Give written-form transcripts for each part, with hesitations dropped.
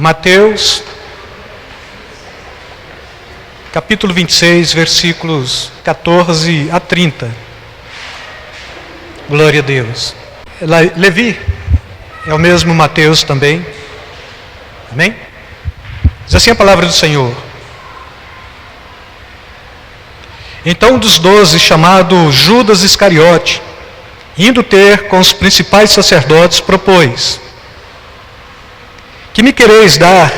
Mateus, capítulo 26, versículos 14 a 30. Glória a Deus. Levi é o mesmo Mateus também. Amém? Diz assim a palavra do Senhor. Então um dos 12, chamado Judas Iscariote, indo ter com os principais sacerdotes, propôs: que me quereis dar,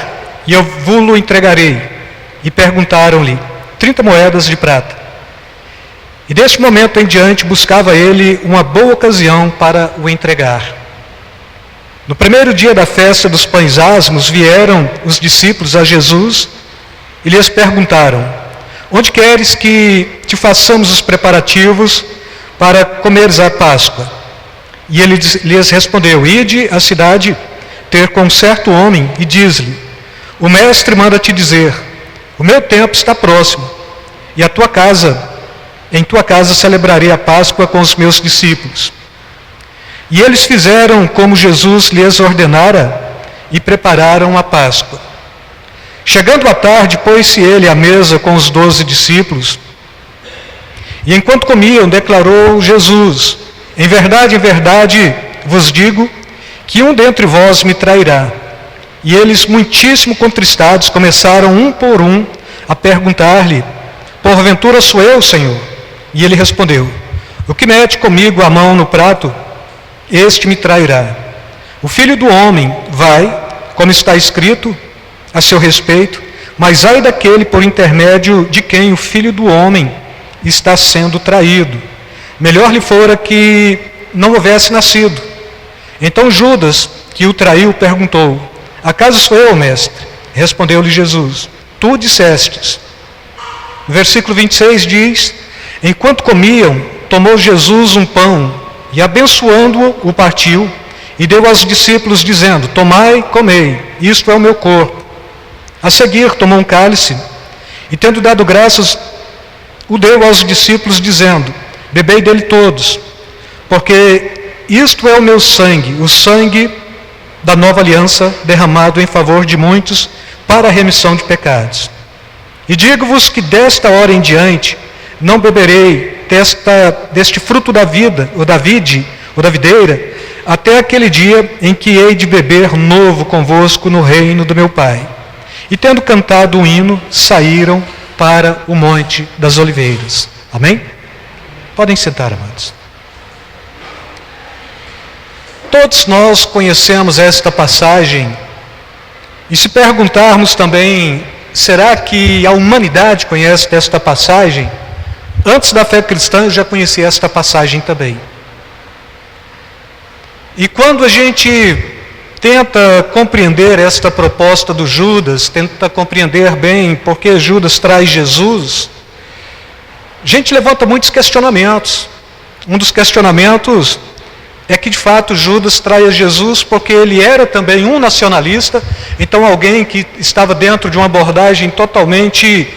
e eu vos-lo entregarei. E perguntaram-lhe 30 moedas de prata. E deste momento em diante buscava ele uma boa ocasião para o entregar. No primeiro dia da festa dos pães asmos, vieram os discípulos a Jesus e lhes perguntaram: onde queres que te façamos os preparativos para comeres a Páscoa? E ele lhes respondeu: ide à cidade ter com certo homem e diz-lhe: o mestre manda te dizer, o meu tempo está próximo, e em tua casa celebrarei a Páscoa com os meus discípulos. E eles fizeram como Jesus lhes ordenara e prepararam a Páscoa. Chegando à tarde, pôs-se ele à mesa com os 12 discípulos, e enquanto comiam, declarou Jesus: em verdade, vos digo, que um dentre vós me trairá. E eles, muitíssimo contristados, começaram um por um a perguntar-lhe: porventura sou eu, Senhor? E ele respondeu: o que mete comigo a mão no prato, este me trairá. O Filho do Homem vai, como está escrito a seu respeito, mas ai daquele por intermédio de quem o Filho do Homem está sendo traído. Melhor lhe fora que não houvesse nascido. Então Judas, que o traiu, perguntou: acaso sou eu, mestre? Respondeu-lhe Jesus: tu dissestes. Versículo 26 diz: enquanto comiam, tomou Jesus um pão e, abençoando-o, o partiu e deu aos discípulos, dizendo: tomai, comei, isto é o meu corpo. A seguir tomou um cálice e, tendo dado graças, o deu aos discípulos, dizendo: bebei dele todos, porque isto é o meu sangue, o sangue da nova aliança, derramado em favor de muitos para a remissão de pecados. E digo-vos que desta hora em diante não beberei deste fruto da vida, ou da videira, até aquele dia em que hei de beber novo convosco no reino do meu Pai. E tendo cantado um hino, saíram para o Monte das Oliveiras. Amém? Podem sentar, amados. Todos nós conhecemos esta passagem, e se perguntarmos também, será que a humanidade conhece esta passagem? Antes da fé cristã eu já conhecia esta passagem também. E quando a gente tenta compreender esta proposta do Judas, tenta compreender bem por que Judas traz Jesus, a gente levanta muitos questionamentos. Um dos questionamentos é que de fato Judas traz Jesus porque ele era também um nacionalista, então alguém que estava dentro de uma abordagem totalmente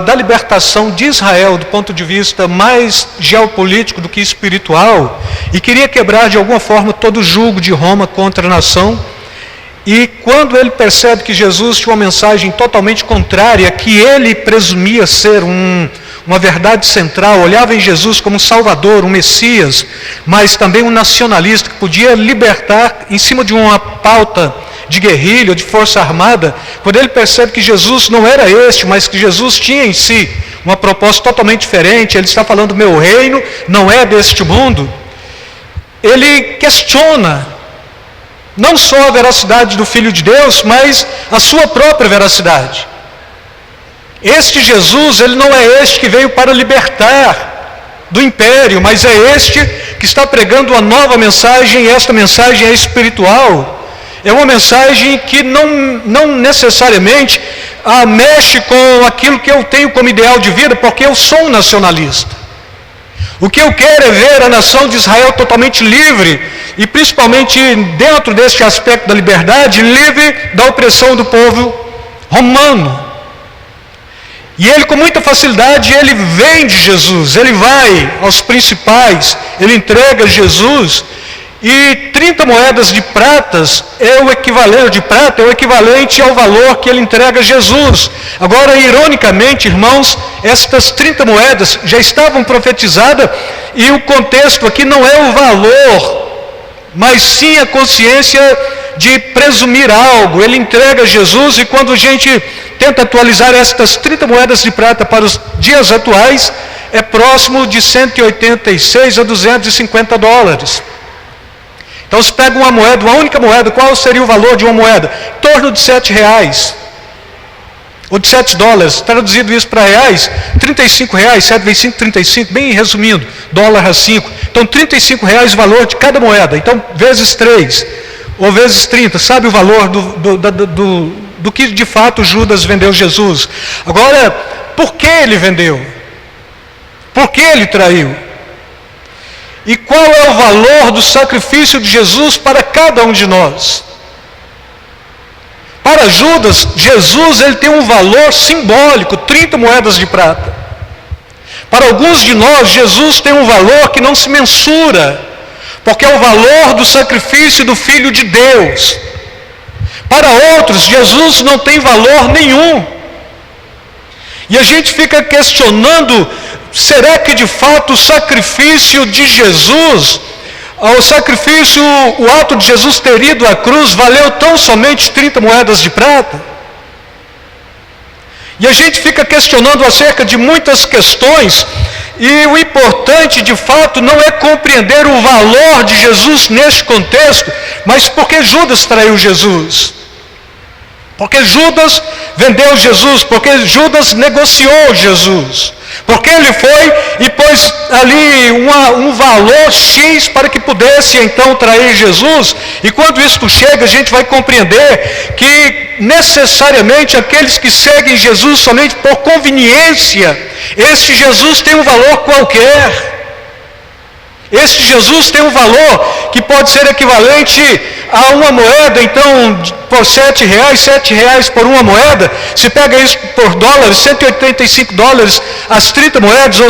da libertação de Israel do ponto de vista mais geopolítico do que espiritual, e queria quebrar de alguma forma todo o jugo de Roma contra a nação. E quando ele percebe que Jesus tinha uma mensagem totalmente contrária, que ele presumia ser uma verdade central, olhava em Jesus como um Salvador, um Messias, mas também um nacionalista que podia libertar em cima de uma pauta de guerrilha ou de força armada, quando ele percebe que Jesus não era este, mas que Jesus tinha em si uma proposta totalmente diferente, ele está falando: meu reino não é deste mundo, ele questiona não só a veracidade do Filho de Deus, mas a sua própria veracidade. Este Jesus, ele não é este que veio para libertar do império, mas é este que está pregando uma nova mensagem, e esta mensagem é espiritual. É uma mensagem que não necessariamente mexe com aquilo que eu tenho como ideal de vida, porque eu sou um nacionalista. O que eu quero é ver a nação de Israel totalmente livre, e principalmente dentro deste aspecto da liberdade, livre da opressão do povo romano. E ele, com muita facilidade, ele vende Jesus, ele vai aos principais, ele entrega Jesus, E 30 moedas de prata é o equivalente ao valor que ele entrega a Jesus. Agora, ironicamente, irmãos, estas 30 moedas já estavam profetizadas e o contexto aqui não é o valor, mas sim a consciência de presumir algo. Ele entrega a Jesus, e quando a gente tenta atualizar estas 30 moedas de prata para os dias atuais, é próximo de 186 a 250 dólares. Então, se pega uma moeda, uma única moeda, qual seria o valor de uma moeda? Em torno de R$7, ou de 7 dólares, traduzido isso para reais, R$35, 7 vezes 5, 35, bem resumindo, dólar a 5. Então, R$35 o valor de cada moeda. Então, vezes 3, ou vezes 30, sabe o valor do que de fato Judas vendeu Jesus. Agora, por que ele vendeu? Por que ele traiu? E qual é o valor do sacrifício de Jesus para cada um de nós? Para Judas, Jesus ele tem um valor simbólico, 30 moedas de prata. Para alguns de nós, Jesus tem um valor que não se mensura, porque é o valor do sacrifício do Filho de Deus. Para outros, Jesus não tem valor nenhum. E a gente fica questionando, será que de fato o sacrifício de Jesus, o ato de Jesus ter ido à cruz, valeu tão somente 30 moedas de prata? E a gente fica questionando acerca de muitas questões, e o importante de fato não é compreender o valor de Jesus neste contexto, mas porque Judas traiu Jesus. Porque Judas vendeu Jesus, porque Judas negociou Jesus. Porque ele foi e pôs ali um valor X para que pudesse então trair Jesus. E quando isso chega, a gente vai compreender que necessariamente aqueles que seguem Jesus somente por conveniência, este Jesus tem um valor qualquer. Este Jesus tem um valor que pode ser equivalente a uma moeda, então, por R$7 por uma moeda. Se pega isso por dólares, 185 dólares as 30 moedas, ou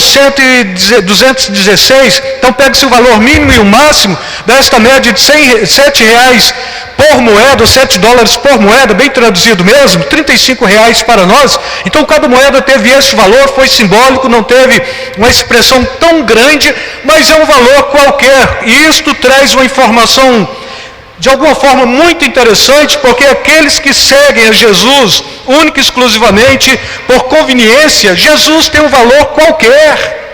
216. Então, pega-se o valor mínimo e o máximo desta média de R$7 por moeda, ou 7 dólares por moeda, bem traduzido mesmo, R$35 para nós. Então, cada moeda teve esse valor, foi simbólico, não teve uma expressão tão grande, mas é um valor qualquer. E isto traz uma informação de alguma forma muito interessante, porque aqueles que seguem a Jesus única e exclusivamente por conveniência, Jesus tem um valor qualquer.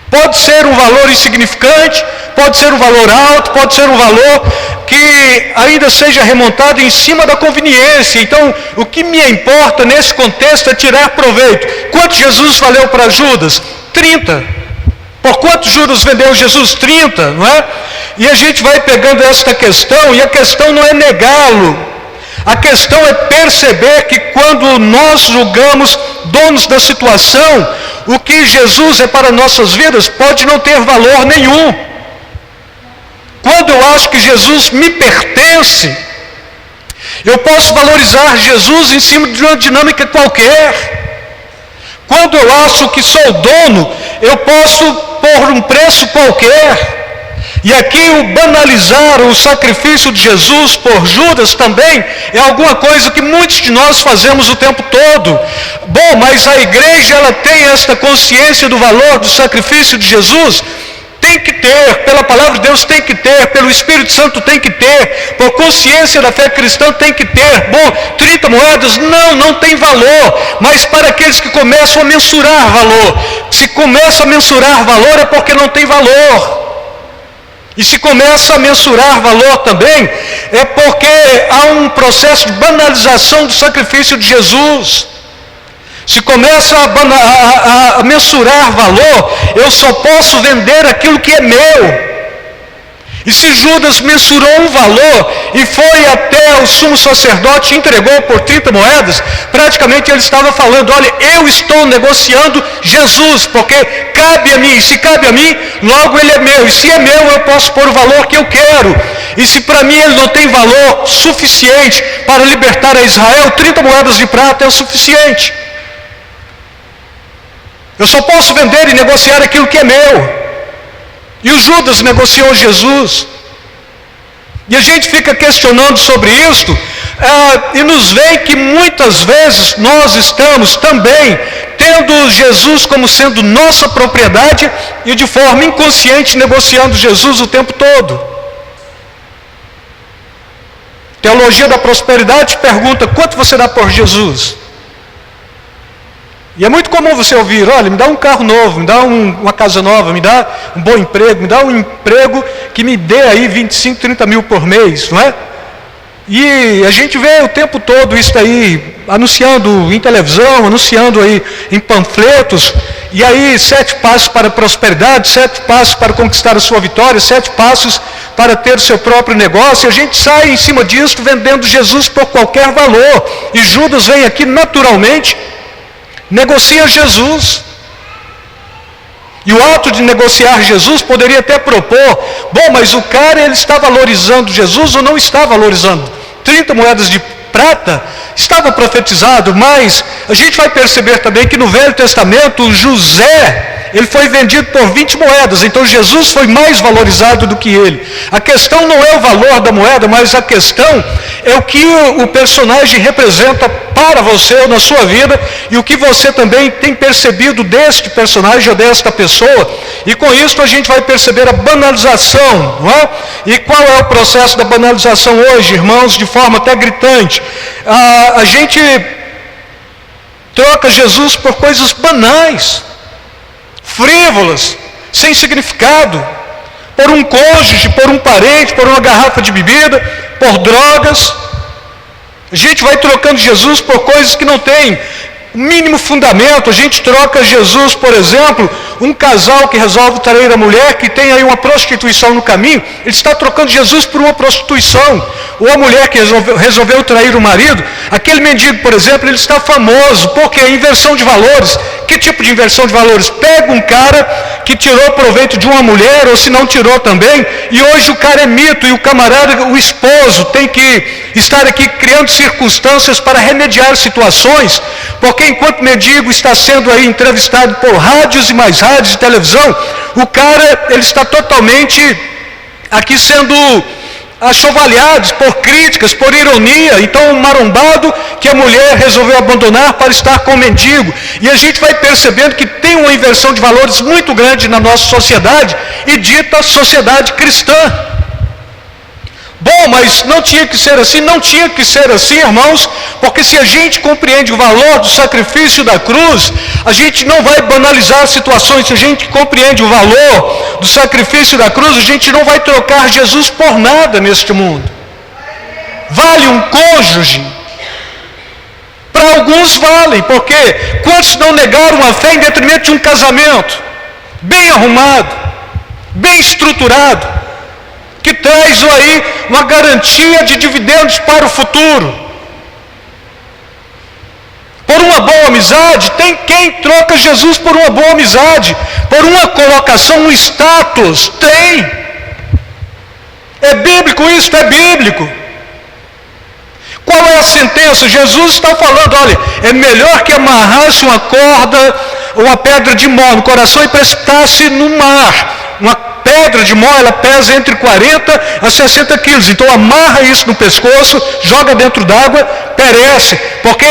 Pode ser um valor insignificante, pode ser um valor alto, pode ser um valor que ainda seja remontado em cima da conveniência. Então, o que me importa nesse contexto é tirar proveito. Quanto Jesus valeu para Judas? 30. Por quanto Judas vendeu Jesus? 30, não é? E a gente vai pegando esta questão, e a questão não é negá-lo. A questão é perceber que quando nós julgamos donos da situação, o que Jesus é para nossas vidas pode não ter valor nenhum. Quando eu acho que Jesus me pertence, eu posso valorizar Jesus em cima de uma dinâmica qualquer. Quando eu acho que sou dono, eu posso pôr um preço qualquer. E aqui o banalizar o sacrifício de Jesus por Judas também é alguma coisa que muitos de nós fazemos o tempo todo. Bom, mas a igreja ela tem esta consciência do valor do sacrifício de Jesus? Tem que ter, pela palavra de Deus tem que ter, pelo Espírito Santo tem que ter, por consciência da fé cristã tem que ter. Bom, 30 moedas, não tem valor, mas para aqueles que começam a mensurar valor, se começa a mensurar valor é porque não tem valor. E se começa a mensurar valor também, é porque há um processo de banalização do sacrifício de Jesus. Se começa a mensurar valor, eu só posso vender aquilo que é meu. E se Judas mensurou um valor e foi até o sumo sacerdote e entregou por 30 moedas, praticamente ele estava falando, olha, eu estou negociando Jesus, porque cabe a mim, e se cabe a mim, logo ele é meu, e se é meu, eu posso pôr o valor que eu quero. E se para mim ele não tem valor suficiente para libertar a Israel, 30 moedas de prata é o suficiente. Eu só posso vender e negociar aquilo que é meu. E o Judas negociou Jesus. E a gente fica questionando sobre isso, e nos vê que muitas vezes nós estamos também tendo Jesus como sendo nossa propriedade e de forma inconsciente negociando Jesus o tempo todo. Teologia da prosperidade pergunta: quanto você dá por Jesus? E é muito comum você ouvir: olha, me dá um carro novo, me dá uma casa nova, me dá um bom emprego, me dá um emprego que me dê aí 25, 30 mil por mês, não é? E a gente vê o tempo todo isso aí, anunciando em televisão, anunciando aí em panfletos, e aí 7 passos para a prosperidade, 7 passos para conquistar a sua vitória, 7 passos para ter o seu próprio negócio, e a gente sai em cima disso vendendo Jesus por qualquer valor, e Judas vem aqui naturalmente, negocia Jesus. E o ato de negociar Jesus poderia até propor: bom, mas o cara, ele está valorizando Jesus ou não está valorizando? 30 moedas de prata estava profetizado, mas a gente vai perceber também que no Velho Testamento José, ele foi vendido por 20 moedas, então Jesus foi mais valorizado do que ele. A questão não é o valor da moeda, mas a questão é o que o personagem representa para você ou na sua vida, e o que você também tem percebido deste personagem ou desta pessoa, e com isso a gente vai perceber a banalização, não é? E qual é o processo da banalização hoje, irmãos, de forma até gritante? A gente troca Jesus por coisas banais, frívolas, sem significado, por um cônjuge, por um parente, por uma garrafa de bebida, por drogas. A gente vai trocando Jesus por coisas que não têm mínimo fundamento. A gente troca Jesus, por exemplo, um casal que resolve trair a mulher, que tem aí uma prostituição no caminho, ele está trocando Jesus por uma prostituição. Ou a mulher que resolveu trair o marido, aquele mendigo, por exemplo, ele está famoso, porque é inversão de valores. Que tipo de inversão de valores? Pega um cara que tirou proveito de uma mulher, ou se não tirou também, e hoje o cara é mito, e o camarada, o esposo, tem que estar aqui criando circunstâncias para remediar situações, porque enquanto o mendigo está sendo aí entrevistado por rádios e mais rádios e televisão, o cara, ele está totalmente aqui sendo achovalhados por críticas, por ironia. Então um marombado que a mulher resolveu abandonar para estar com o mendigo, e a gente vai percebendo que tem uma inversão de valores muito grande na nossa sociedade, e dita sociedade cristã. Bom, mas não tinha que ser assim? Não tinha que ser assim, irmãos, porque se a gente compreende o valor do sacrifício da cruz, a gente não vai banalizar situações. Se a gente compreende o valor do sacrifício da cruz, a gente não vai trocar Jesus por nada neste mundo. Vale um cônjuge? Para alguns valem, porque quantos não negaram a fé em detrimento de um casamento bem arrumado, bem estruturado, que traz aí uma garantia de dividendos para o futuro? Por uma boa amizade, tem quem troca Jesus por uma boa amizade, por uma colocação, um status, tem. É bíblico isso? É bíblico. Qual é a sentença? Jesus está falando: olha, é melhor que amarrasse uma corda, uma pedra de mó no coração e precipitasse no mar. Uma pedra de mó, ela pesa entre 40 a 60 quilos. Então amarra isso no pescoço, joga dentro d'água, perece. Porque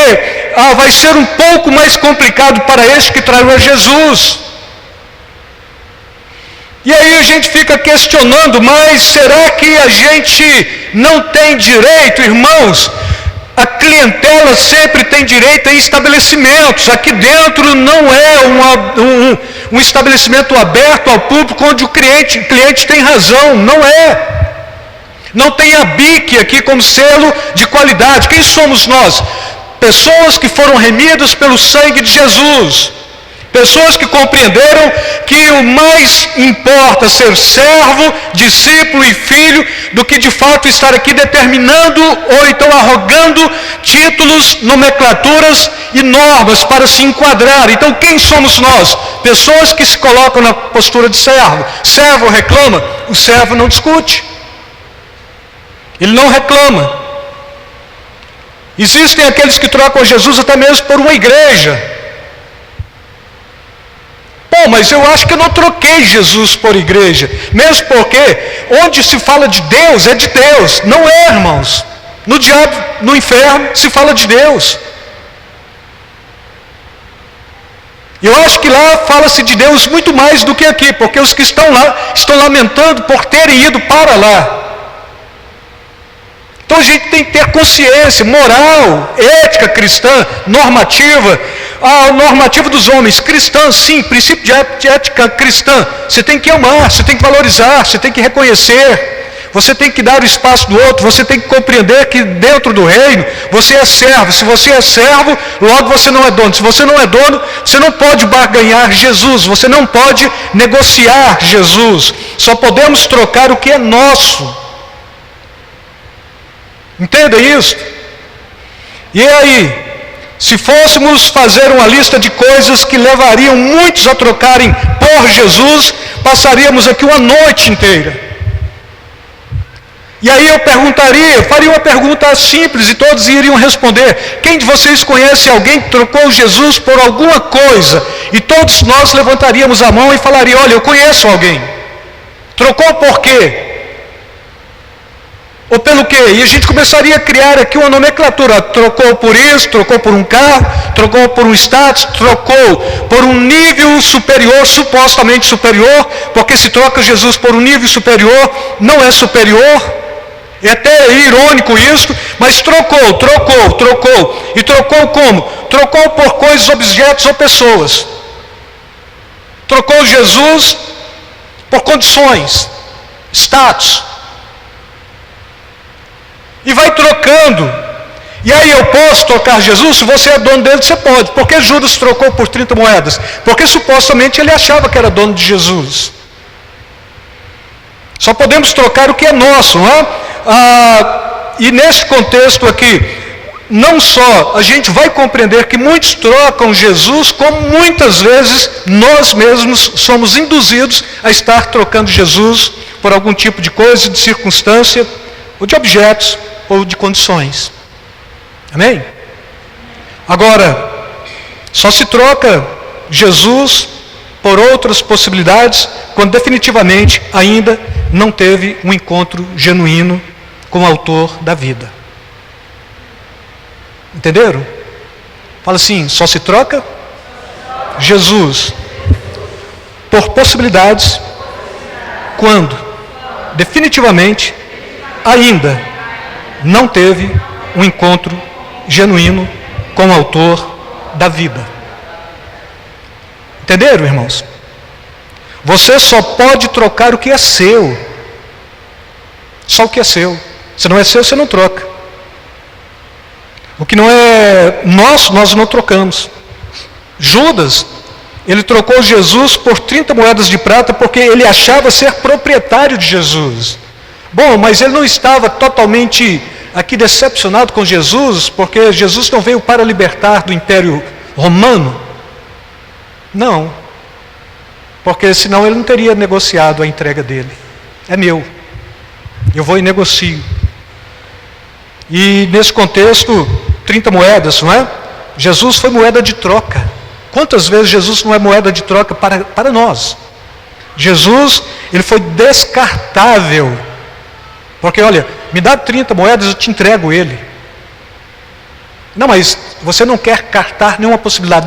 vai ser um pouco mais complicado para este que traiu a Jesus. E aí a gente fica questionando: mas será que a gente não tem direito, irmãos? A clientela sempre tem direito em estabelecimentos. Aqui dentro não é um estabelecimento aberto ao público onde o cliente tem razão. Não é. Não tem a BIC aqui como selo de qualidade. Quem somos nós? Pessoas que foram remidas pelo sangue de Jesus. Pessoas que compreenderam que o mais importa ser servo, discípulo e filho, do que de fato estar aqui determinando ou então arrogando títulos, nomenclaturas e normas para se enquadrar. Então quem somos nós? Pessoas que se colocam na postura de servo. Servo reclama, o servo não discute. Ele não reclama. Existem aqueles que trocam Jesus até mesmo por uma igreja. Bom, mas eu acho que eu não troquei Jesus por igreja. Mesmo porque onde se fala de Deus é de Deus. Não é, irmãos. No diabo, no inferno, se fala de Deus. Eu acho que lá fala-se de Deus muito mais do que aqui, porque os que estão lá estão lamentando por terem ido para lá. Então a gente tem que ter consciência moral, ética cristã, normativa. A normativa dos homens, cristã, sim, princípio de ética cristã. Você tem que amar, você tem que valorizar, você tem que reconhecer. Você tem que dar o espaço do outro, você tem que compreender que dentro do reino você é servo. Se você é servo, logo você não é dono. Se você não é dono, você não pode barganhar Jesus, você não pode negociar Jesus. Só podemos trocar o que é nosso. Entenda isso? E aí, se fôssemos fazer uma lista de coisas que levariam muitos a trocarem por Jesus, passaríamos aqui uma noite inteira. E aí eu faria uma pergunta simples e todos iriam responder. Quem de vocês conhece alguém que trocou Jesus por alguma coisa? E todos nós levantaríamos a mão e falaríamos: olha, eu conheço alguém. Trocou por quê? Ou pelo quê? E a gente começaria a criar aqui uma nomenclatura. Trocou por isso, trocou por um carro, trocou por um status, trocou por um nível superior, supostamente superior, porque se troca Jesus por um nível superior, não é superior. É até irônico isso, mas trocou. E trocou como? Trocou por coisas, objetos ou pessoas. Trocou Jesus por condições, status. E vai trocando. E aí eu posso trocar Jesus? Se você é dono dele, você pode. Por que Judas trocou por 30 moedas? Porque supostamente ele achava que era dono de Jesus. Só podemos trocar o que é nosso, não é? E nesse contexto aqui, não só a gente vai compreender que muitos trocam Jesus, como muitas vezes nós mesmos somos induzidos a estar trocando Jesus por algum tipo de coisa, de circunstância, ou de objetos, ou de condições. Amém? Agora, só se troca Jesus por outras possibilidades quando definitivamente ainda não teve um encontro genuíno com o autor da vida. Entenderam? Fala assim, só se troca Jesus por possibilidades quando definitivamente ainda não teve um encontro genuíno com o autor da vida. Entenderam, irmãos? Você só pode trocar o que é seu. Só o que é seu. Se não é seu, você não troca. O que não é nosso, nós não trocamos. Judas, ele trocou Jesus por 30 moedas de prata porque ele achava ser proprietário de Jesus. Bom, mas ele não estava totalmente aqui decepcionado com Jesus, porque Jesus não veio para libertar do Império Romano. Não. Porque senão ele não teria negociado a entrega dele. É meu. Eu vou e negocio. E nesse contexto, 30 moedas, não é? Jesus foi moeda de troca. Quantas vezes Jesus não é moeda de troca para nós? Jesus, ele foi descartável. Porque olha, me dá 30 moedas, eu te entrego ele. Não, mas você não quer cartar nenhuma possibilidade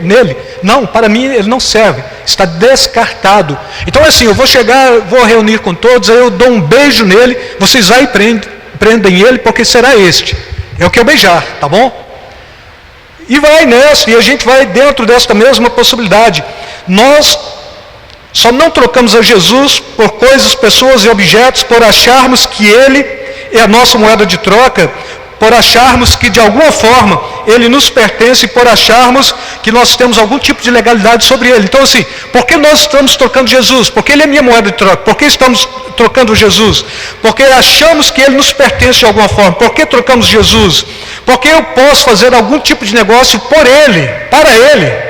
nele? Não, para mim ele não serve. Está descartado. Então assim, eu vou chegar, vou reunir com todos, aí eu dou um beijo nele, vocês aí prendem ele, porque será este. É o que eu beijar, tá bom? E vai nessa, e a gente vai dentro desta mesma possibilidade. Nós só não trocamos a Jesus por coisas, pessoas e objetos, por acharmos que ele é a nossa moeda de troca, por acharmos que de alguma forma ele nos pertence, por acharmos que nós temos algum tipo de legalidade sobre ele. Então assim, por que nós estamos trocando Jesus? Porque ele é minha moeda de troca. Por que estamos trocando Jesus? Porque achamos que ele nos pertence de alguma forma. Por que trocamos Jesus? Porque eu posso fazer algum tipo de negócio por ele, para ele.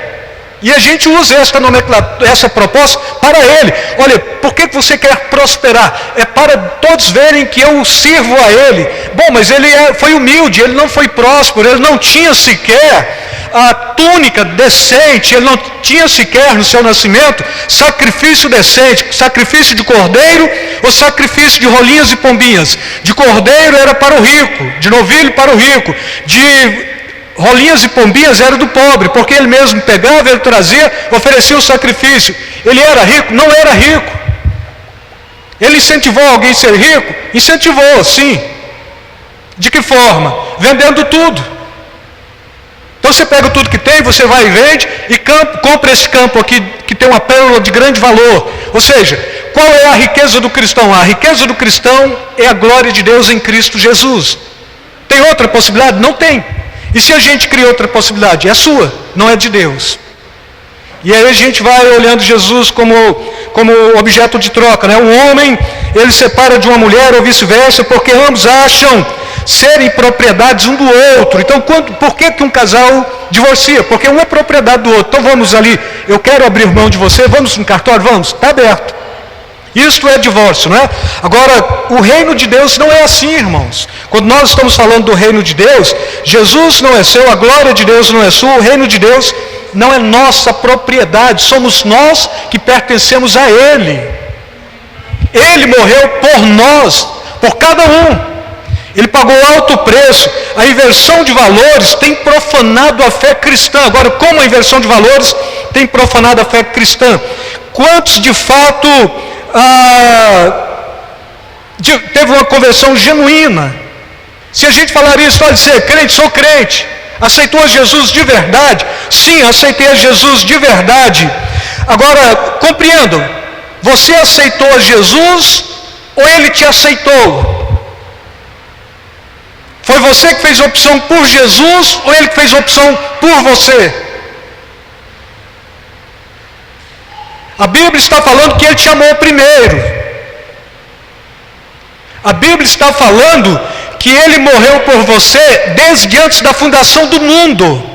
E a gente usa essa proposta para Ele. Olha, por que você quer prosperar? É para todos verem que eu sirvo a Ele. Bom, mas ele foi humilde, ele não foi próspero, ele não tinha sequer a túnica decente, ele não tinha sequer no seu nascimento sacrifício decente, sacrifício de cordeiro ou sacrifício de rolinhas e pombinhas. De cordeiro era para o rico, de novilho para o rico, de rolinhas e pombinhas era do pobre, porque ele mesmo pegava, ele trazia, oferecia o sacrifício. Ele era rico? Não era rico. Ele incentivou alguém a ser rico? Incentivou, sim. De que forma? Vendendo tudo. Então você pega tudo que tem, você vai e vende e compra esse campo aqui que tem uma pérola de grande valor. Ou seja, qual é a riqueza do cristão? A riqueza do cristão é a glória de Deus em Cristo Jesus. Tem outra possibilidade? Não tem. E se a gente cria outra possibilidade? É sua, não é de Deus. E aí a gente vai olhando Jesus como objeto de troca, né? Um homem, ele separa de uma mulher ou vice-versa, porque ambos acham serem propriedades um do outro. Então, por que um casal divorcia? Porque um é propriedade do outro. Então vamos ali, eu quero abrir mão de você, vamos no cartório? Vamos, está aberto. Isto é divórcio, não é? Agora, o reino de Deus não é assim, irmãos. Quando nós estamos falando do reino de Deus, Jesus não é seu, a glória de Deus não é sua, o reino de Deus não é nossa propriedade, somos nós que pertencemos a Ele. Ele morreu por nós, por cada um. Ele pagou alto preço. A inversão de valores tem profanado a fé cristã. Agora, como a inversão de valores tem profanado a fé cristã? Quantos de fato teve uma conversão genuína? Se a gente falar isso, pode dizer, crente, sou crente. Aceitou Jesus de verdade? Sim, aceitei Jesus de verdade. Agora, compreendo, você aceitou Jesus ou Ele te aceitou? Foi você que fez opção por Jesus ou Ele que fez opção por você? A Bíblia está falando que Ele te amou primeiro. A Bíblia está falando que Ele morreu por você desde antes da fundação do mundo.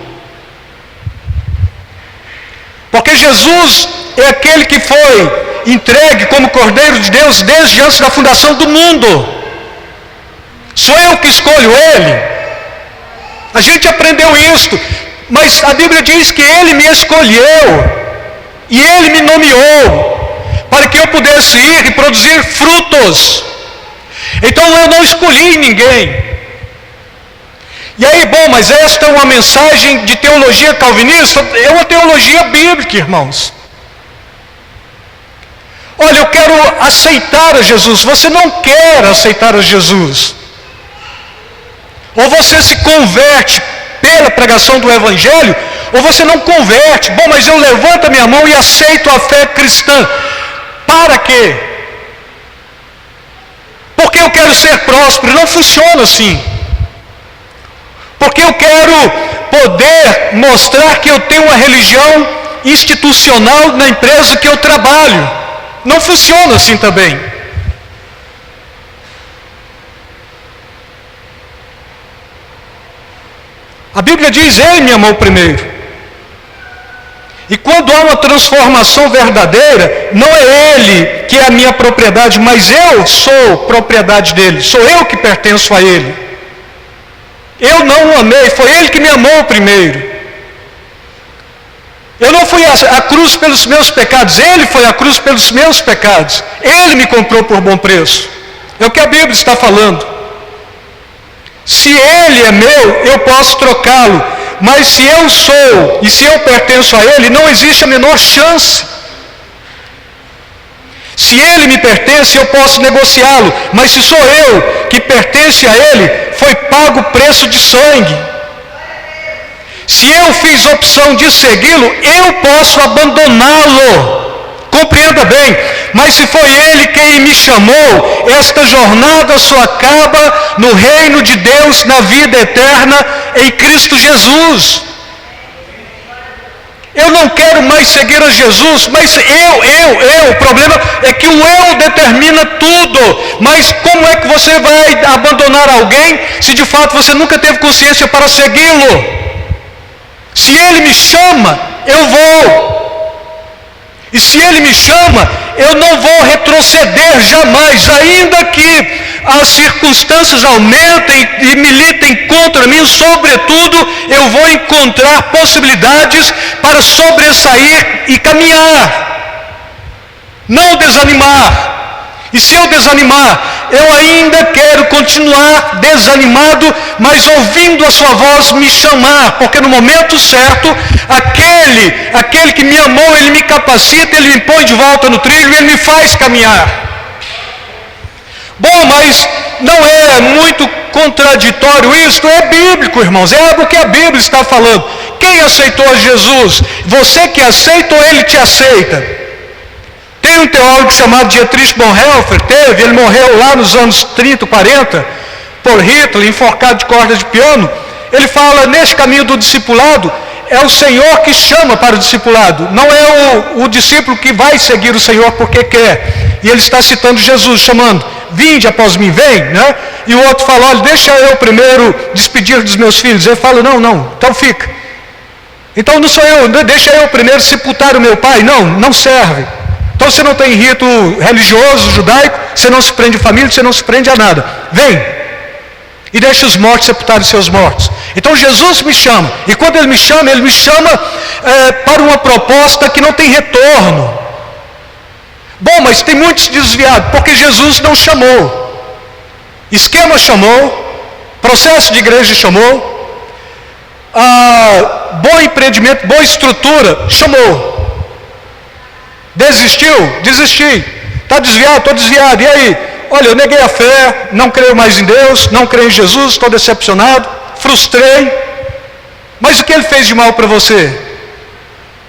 Porque Jesus é aquele que foi entregue como Cordeiro de Deus desde antes da fundação do mundo. Sou eu que escolho Ele. A gente aprendeu isso, mas a Bíblia diz que Ele me escolheu e Ele me nomeou para que eu pudesse ir e produzir frutos. Então eu não escolhi ninguém. E aí, bom, mas esta é uma mensagem de teologia calvinista? É uma teologia bíblica, irmãos. Olha, eu quero aceitar a Jesus. Você não quer aceitar a Jesus. Ou você se converte pela pregação do Evangelho, ou você não converte. Bom, mas eu levanto a minha mão e aceito a fé cristã. Para quê? Porque eu quero ser próspero. Não funciona assim. Porque eu quero poder mostrar que eu tenho uma religião institucional na empresa que eu trabalho. Não funciona assim também. A Bíblia diz, Ele me amou primeiro. E quando há uma transformação verdadeira, não é Ele que é a minha propriedade, mas eu sou propriedade dEle. Sou eu que pertenço a Ele. Eu não o amei, foi Ele que me amou primeiro. Eu não fui à cruz pelos meus pecados, Ele foi à cruz pelos meus pecados. Ele me comprou por bom preço. É o que a Bíblia está falando. Se Ele é meu, eu posso trocá-lo. Mas se eu sou e se eu pertenço a Ele, não existe a menor chance. Se Ele me pertence, eu posso negociá-lo. Mas se sou eu que pertence a Ele, foi pago o preço de sangue. Se eu fiz opção de segui-lo, eu posso abandoná-lo. Compreenda bem, mas se foi Ele quem me chamou, esta jornada só acaba no reino de Deus, na vida eterna, em Cristo Jesus. Eu não quero mais seguir a Jesus, mas o problema é que o eu determina tudo. Mas como é que você vai abandonar alguém, se de fato você nunca teve consciência para segui-lo? Se Ele me chama, eu vou. E se Ele me chama, eu não vou retroceder jamais, ainda que as circunstâncias aumentem e militem contra mim, sobretudo, eu vou encontrar possibilidades para sobressair e caminhar. Não desanimar. E se eu desanimar, eu ainda quero continuar desanimado, mas ouvindo a sua voz me chamar, porque no momento certo, aquele que me amou, ele me capacita, ele me põe de volta no trilho, ele me faz caminhar. Bom, mas não é muito contraditório isso? É bíblico, irmãos, é algo que a Bíblia está falando. Quem aceitou Jesus? Você que aceita ou ele te aceita? Tem um teólogo chamado Dietrich Bonhoeffer, ele morreu lá nos anos 30, 40, por Hitler, enforcado de cordas de piano. Ele fala, nesse caminho do discipulado, é o Senhor que chama para o discipulado, não é o discípulo que vai seguir o Senhor porque quer. E ele está citando Jesus, chamando, vinde após mim, vem, né? E o outro fala, olha, deixa eu primeiro despedir dos meus filhos. Ele fala, não, então fica. Então não sou eu, deixa eu primeiro sepultar o meu pai. Não serve. Então você não tem rito religioso, judaico, você não se prende a família, você não se prende a nada. Vem e deixa os mortos sepultarem os seus mortos. Então Jesus me chama, e quando Ele me chama para uma proposta que não tem retorno. Bom, mas tem muitos desviados, porque Jesus não chamou. Esquema chamou, processo de igreja chamou, bom empreendimento, boa estrutura, chamou. Desistiu? Desisti. Está desviado? Estou desviado. E aí? Olha, eu neguei a fé, não creio mais em Deus, não creio em Jesus, estou decepcionado, frustrei. Mas o que Ele fez de mal para você?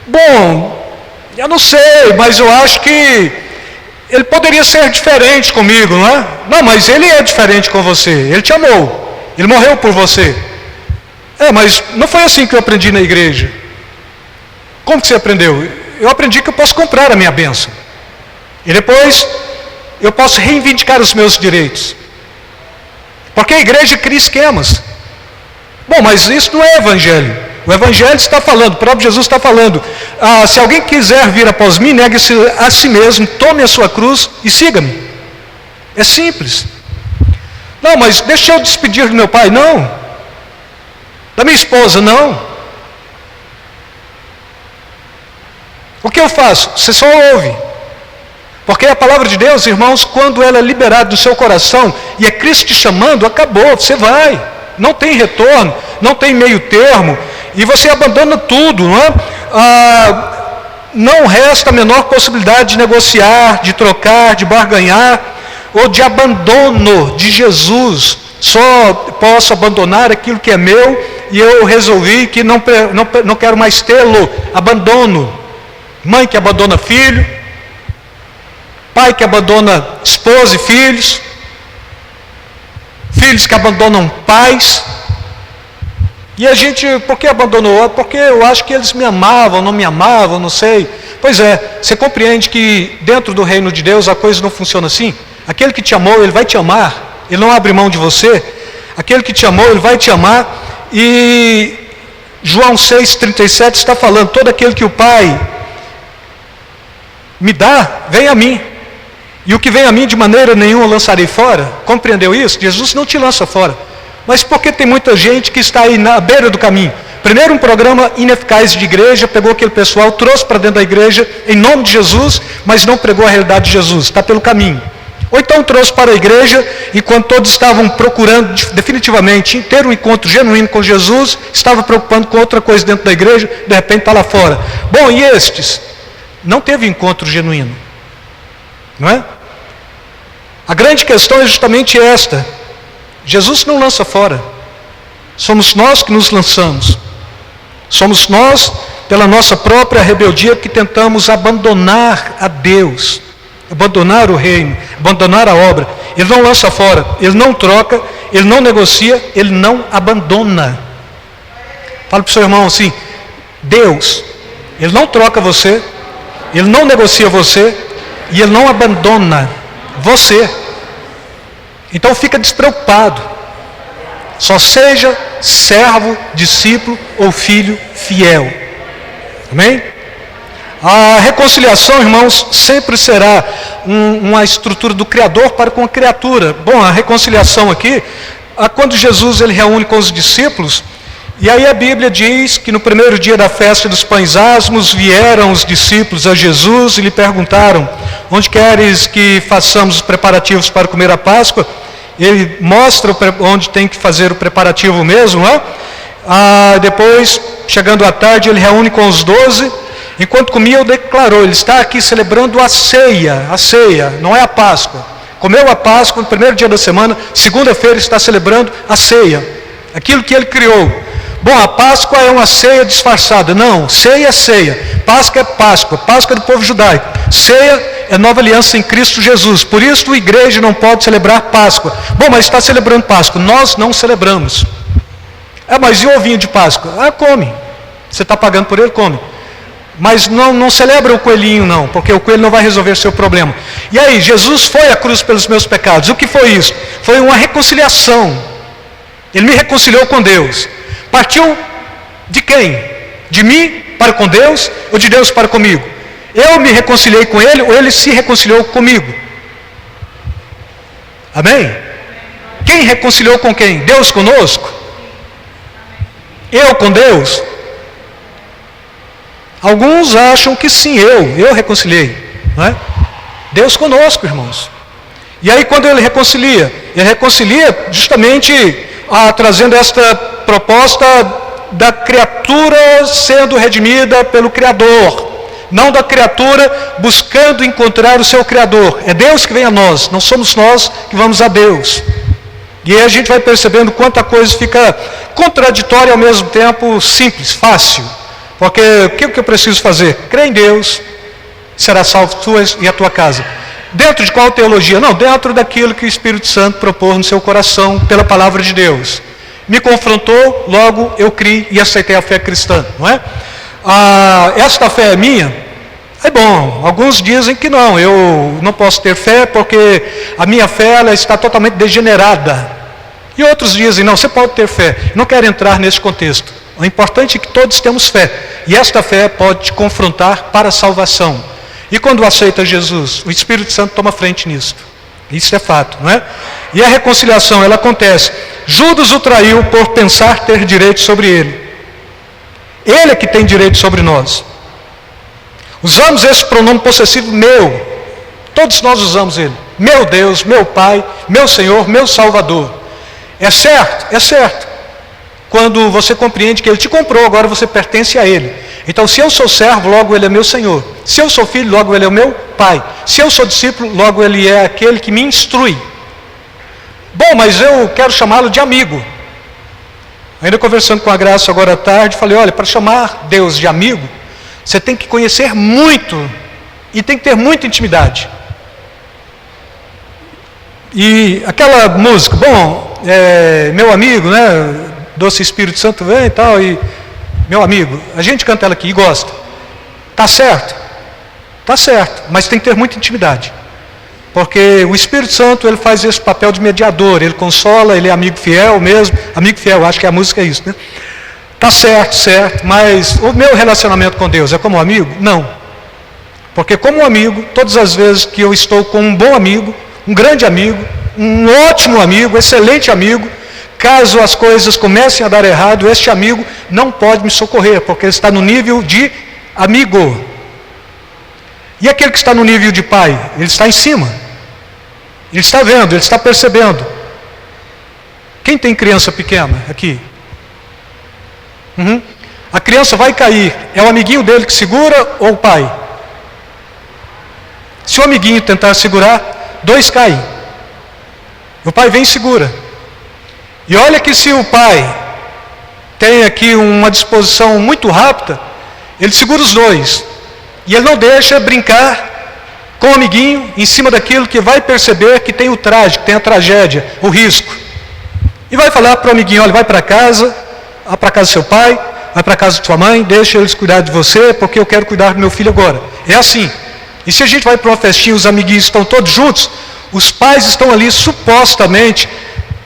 Bom, eu não sei, mas eu acho que Ele poderia ser diferente comigo, não é? Não, mas Ele é diferente com você, Ele te amou, Ele morreu por você. Mas não foi assim que eu aprendi na igreja. Como que você aprendeu? Eu aprendi que eu posso comprar a minha bênção. E depois eu posso reivindicar os meus direitos. Porque a igreja cria esquemas. Bom, mas isso não é evangelho. O evangelho está falando, o próprio Jesus está falando. Se alguém quiser vir após mim, negue-se a si mesmo, tome a sua cruz e siga-me. É simples. Não, mas deixa eu despedir do meu pai. Não. Da minha esposa, não. O que eu faço? Você só ouve. Porque a palavra de Deus, irmãos, quando ela é liberada do seu coração e é Cristo te chamando, acabou, você vai. Não tem retorno, não tem meio termo, e você abandona tudo, não é? Não resta a menor possibilidade de negociar, de trocar, de barganhar, ou de abandono de Jesus. Só posso abandonar aquilo que é meu, e eu resolvi que não quero mais tê-lo. Abandono. Mãe que abandona filho, pai que abandona esposa e filhos, filhos que abandonam pais. E a gente, por que abandonou? Porque eu acho que eles me amavam, não me amavam, não sei. Pois é, você compreende que dentro do reino de Deus a coisa não funciona assim? Aquele que te amou, Ele vai te amar, Ele não abre mão de você. Aquele que te amou, Ele vai te amar. E João 6,37 está falando, todo aquele que o Pai me dá, vem a mim. E o que vem a mim de maneira nenhuma lançarei fora. Compreendeu isso? Jesus não te lança fora. Mas por que tem muita gente que está aí na beira do caminho? Primeiro, um programa ineficaz de igreja, pegou aquele pessoal, trouxe para dentro da igreja, em nome de Jesus, mas não pregou a realidade de Jesus, está pelo caminho. Ou então trouxe para a igreja, e quando todos estavam procurando definitivamente ter um encontro genuíno com Jesus, estava preocupando com outra coisa dentro da igreja, de repente está lá fora. Bom, e estes? Não teve encontro genuíno, não é? A grande questão é justamente esta: Jesus não lança fora, somos nós que nos lançamos, somos nós, pela nossa própria rebeldia, que tentamos abandonar a Deus, abandonar o reino, abandonar a obra. Ele não lança fora, Ele não troca, Ele não negocia, Ele não abandona. Fala para o seu irmão assim: Deus, Ele não troca você, Ele não negocia você, e Ele não abandona você. Então fica despreocupado. Só seja servo, discípulo ou filho fiel. Amém? A reconciliação, irmãos, sempre será uma estrutura do Criador para com a criatura. Bom, a reconciliação aqui, quando Jesus ele reúne com os discípulos, e aí a Bíblia diz que no primeiro dia da festa dos pães asmos, vieram os discípulos a Jesus e lhe perguntaram: onde queres que façamos os preparativos para comer a Páscoa? Ele mostra onde tem que fazer o preparativo mesmo, não é? Depois, chegando à tarde, ele reúne com os 12, enquanto comia, ele declarou: ele está aqui celebrando a ceia, não é a Páscoa. Comeu a Páscoa no primeiro dia da semana, segunda-feira está celebrando a ceia, aquilo que ele criou. Bom, a Páscoa é uma ceia disfarçada. Não, ceia é ceia. Páscoa é Páscoa. Páscoa é do povo judaico. Ceia é nova aliança em Cristo Jesus. Por isso a igreja não pode celebrar Páscoa. Bom, mas está celebrando Páscoa. Nós não celebramos. Mas e o ovinho de Páscoa? Come. Você está pagando por ele, come. Mas não celebra o coelhinho não, porque o coelho não vai resolver o seu problema. E aí, Jesus foi à cruz pelos meus pecados. O que foi isso? Foi uma reconciliação. Ele me reconciliou com Deus. Partiu de quem? De mim para com Deus ou de Deus para comigo? Eu me reconciliei com ele ou ele se reconciliou comigo? Amém? Quem reconciliou com quem? Deus conosco? Eu com Deus? Alguns acham que sim, eu reconciliei, não é? Deus conosco, irmãos. E aí quando ele reconcilia justamente trazendo esta proposta da criatura sendo redimida pelo Criador, não da criatura buscando encontrar o seu Criador. É Deus que vem a nós, não somos nós que vamos a Deus. E aí a gente vai percebendo quanta coisa fica contraditória ao mesmo tempo simples, fácil. Porque o que eu preciso fazer? Crê em Deus, será salvo tu e a tua casa. Dentro de qual teologia? Não, dentro daquilo que o Espírito Santo propôs no seu coração pela palavra de Deus. Me confrontou, logo eu criei e aceitei a fé cristã, não é? Esta fé é minha? É bom, alguns dizem que não, eu não posso ter fé porque a minha fé ela está totalmente degenerada. E outros dizem, não, você pode ter fé. Não quero entrar nesse contexto. O importante é que todos temos fé. E esta fé pode te confrontar para a salvação. E quando aceita Jesus, o Espírito Santo toma frente nisso. Isso é fato, não é? E a reconciliação, ela acontece. Judas o traiu por pensar ter direito sobre ele. Ele é que tem direito sobre nós. Usamos esse pronome possessivo meu. Todos nós usamos ele. Meu Deus, meu Pai, meu Senhor, meu Salvador. É certo? É certo. Quando você compreende que ele te comprou, agora você pertence a ele. Então, se eu sou servo, logo ele é meu Senhor. Se eu sou filho, logo ele é o meu Pai. Se eu sou discípulo, logo ele é aquele que me instrui. Bom, mas eu quero chamá-lo de amigo. Ainda conversando com a Graça agora à tarde, falei, olha, para chamar Deus de amigo, você tem que conhecer muito e tem que ter muita intimidade. E aquela música, bom, meu amigo, né? Doce Espírito Santo vem e tal, e meu amigo, a gente canta ela aqui e gosta. Tá certo? Tá certo, mas tem que ter muita intimidade. Porque o Espírito Santo, ele faz esse papel de mediador, ele consola, ele é amigo fiel mesmo. Amigo fiel, acho que a música é isso, né? Tá certo, certo, mas o meu relacionamento com Deus é como amigo? Não. Porque como amigo, todas as vezes que eu estou com um bom amigo, um grande amigo, um ótimo amigo, excelente amigo, caso as coisas comecem a dar errado, este amigo não pode me socorrer, porque ele está no nível de amigo. E aquele que está no nível de pai, ele está em cima. Ele está vendo, ele está percebendo. Quem tem criança pequena aqui? A criança vai cair, é o amiguinho dele que segura ou o pai? Se o amiguinho tentar segurar, 2 caem. O pai vem e segura. E olha que se o pai tem aqui uma disposição muito rápida, ele segura os 2. E ele não deixa brincar com o amiguinho em cima daquilo que vai perceber que tem o trágico, tem a tragédia, o risco. E vai falar para o amiguinho, olha, vai para casa do seu pai, vai para casa de sua mãe, deixa eles cuidar de você, porque eu quero cuidar do meu filho agora. É assim. E se a gente vai para uma festinha, os amiguinhos estão todos juntos, os pais estão ali supostamente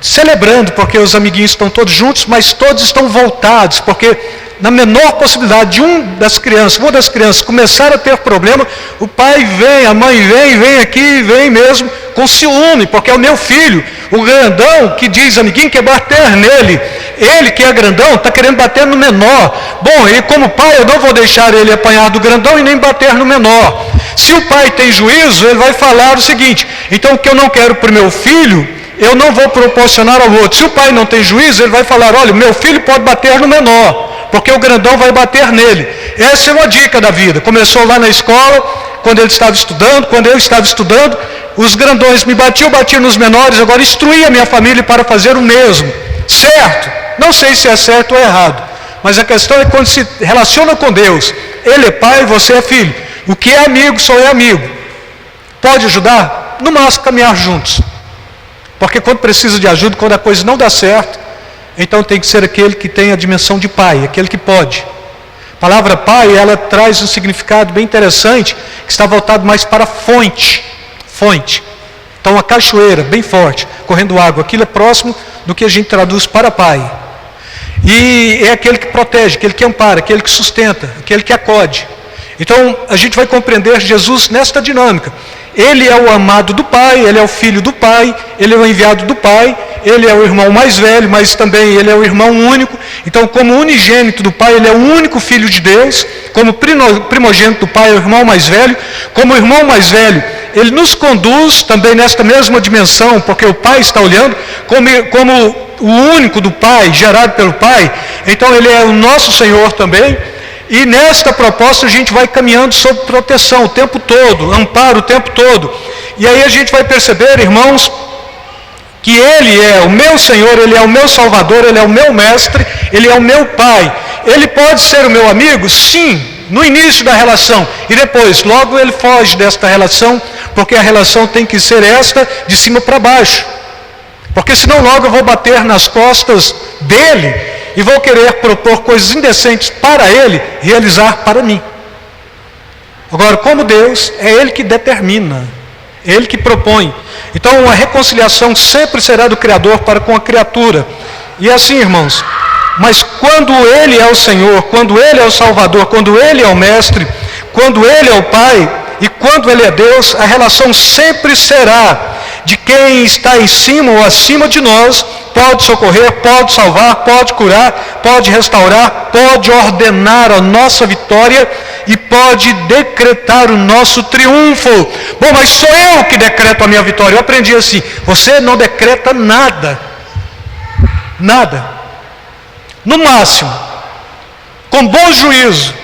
celebrando, porque os amiguinhos estão todos juntos, mas todos estão voltados, porque na menor possibilidade de uma das crianças começar a ter problema, o pai vem, a mãe vem aqui, vem mesmo com ciúme, porque é o meu filho, o grandão que diz amiguinho quer bater nele, ele que é grandão está querendo bater no menor. Bom, e como pai eu não vou deixar ele apanhar do grandão e nem bater no menor. Se o pai tem juízo, ele vai falar o seguinte: então o que eu não quero para o meu filho, eu não vou proporcionar ao outro. Se o pai não tem juízo, ele vai falar: olha, meu filho pode bater no menor, porque o grandão vai bater nele. Essa é uma dica da vida. Começou lá na escola, quando ele estava estudando, quando eu estava estudando, os grandões me batiam, batiam nos menores, agora instruía a minha família para fazer o mesmo. Certo? Não sei se é certo ou errado, mas a questão é quando se relaciona com Deus. Ele é pai, você é filho. O que é amigo, só é amigo. Pode ajudar? No máximo caminhar juntos. Porque quando precisa de ajuda, quando a coisa não dá certo, então tem que ser aquele que tem a dimensão de pai, aquele que pode. A palavra pai, ela traz um significado bem interessante, que está voltado mais para a fonte. Fonte. Então uma cachoeira bem forte, correndo água, aquilo é próximo do que a gente traduz para pai. E é aquele que protege, aquele que ampara, aquele que sustenta, aquele que acode. Então a gente vai compreender Jesus nesta dinâmica. Ele é o amado do Pai, ele é o filho do Pai, ele é o enviado do Pai, ele é o irmão mais velho, mas também ele é o irmão único. Então, como unigênito do Pai, ele é o único filho de Deus. Como primogênito do Pai, é o irmão mais velho. Como irmão mais velho, ele nos conduz também nesta mesma dimensão, porque o Pai está olhando, como o único do Pai, gerado pelo Pai. Então, ele é o nosso Senhor também. E nesta proposta a gente vai caminhando sob proteção o tempo todo, amparo o tempo todo. E aí a gente vai perceber, irmãos, que Ele é o meu Senhor, Ele é o meu Salvador, Ele é o meu Mestre, Ele é o meu Pai. Ele pode ser o meu amigo? Sim, no início da relação. E depois, logo ele foge desta relação, porque a relação tem que ser esta, de cima para baixo. Porque senão logo eu vou bater nas costas dele e vou querer propor coisas indecentes para ele realizar para mim. Agora, como Deus, é Ele que determina, é Ele que propõe. Então, a reconciliação sempre será do Criador para com a criatura. E assim, irmãos, mas quando Ele é o Senhor, quando Ele é o Salvador, quando Ele é o Mestre, quando Ele é o Pai e quando Ele é Deus, a relação sempre será de quem está em cima ou acima de nós, pode socorrer, pode salvar, pode curar, pode restaurar, pode ordenar a nossa vitória e pode decretar o nosso triunfo. Bom, mas sou eu que decreto a minha vitória. Eu aprendi assim: você não decreta nada. Nada. No máximo, com bom juízo,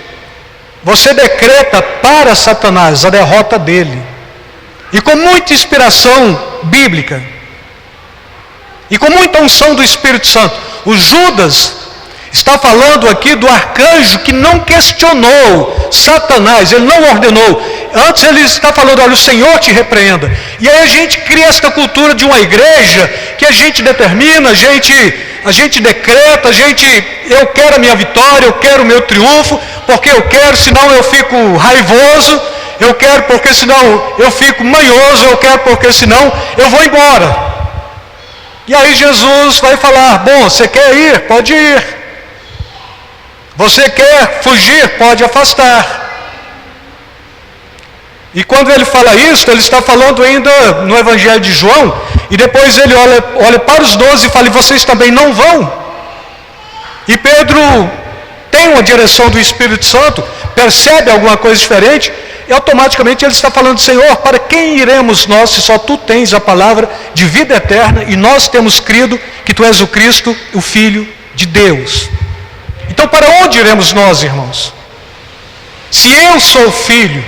você decreta para Satanás a derrota dele. E com muita inspiração bíblica, e com muita unção do Espírito Santo. O Judas está falando aqui do arcanjo que não questionou Satanás, ele não ordenou. Antes ele está falando: olha, o Senhor te repreenda. E aí a gente cria esta cultura de uma igreja que a gente determina, a gente decreta, eu quero a minha vitória, eu quero o meu triunfo, porque eu quero, senão eu fico raivoso. Eu quero porque senão eu fico manhoso, eu quero porque senão eu vou embora. E aí Jesus vai falar: bom, você quer ir? Pode ir. Você quer fugir? Pode afastar. E quando ele fala isso, ele está falando ainda no Evangelho de João, e depois ele olha para os 12 e fala: e vocês também não vão? E Pedro tem uma direção do Espírito Santo, percebe alguma coisa diferente, e automaticamente ele está falando: Senhor, para quem iremos nós, se só Tu tens a palavra de vida eterna, e nós temos crido que Tu és o Cristo, o Filho de Deus. Então para onde iremos nós, irmãos? Se eu sou filho,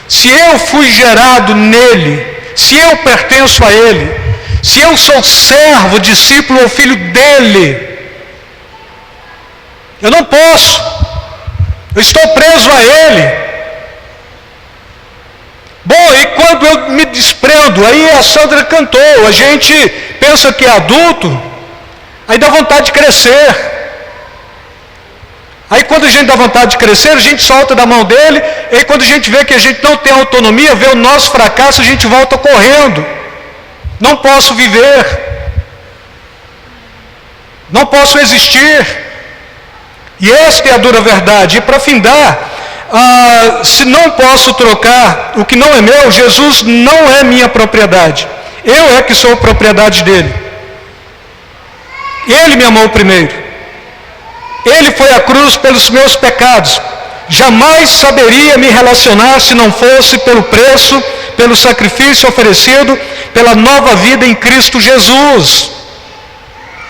se eu fui gerado nele, se eu pertenço a ele, se eu sou servo, discípulo ou filho dele, eu não posso, eu estou preso a ele. Bom, e quando eu me desprendo, aí a Sandra cantou, a gente pensa que é adulto, aí dá vontade de crescer. Aí quando a gente dá vontade de crescer, a gente solta da mão dele, e aí quando a gente vê que a gente não tem autonomia, vê o nosso fracasso, a gente volta correndo. Não posso viver. Não posso existir. E esta é a dura verdade. E para findar, se não posso trocar o que não é meu, Jesus não é minha propriedade. Eu é que sou propriedade dele. Ele me amou primeiro. Ele foi à cruz pelos meus pecados. Jamais saberia me relacionar se não fosse pelo preço, pelo sacrifício oferecido, pela nova vida em Cristo Jesus.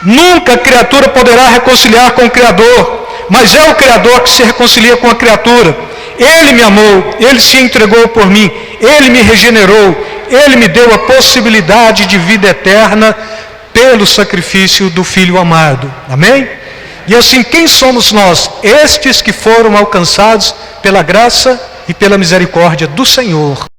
Nunca a criatura poderá reconciliar com o Criador, mas é o Criador que se reconcilia com a criatura. Ele me amou, Ele se entregou por mim, Ele me regenerou, Ele me deu a possibilidade de vida eterna pelo sacrifício do Filho amado. Amém? E assim, quem somos nós? Estes que foram alcançados pela graça e pela misericórdia do Senhor.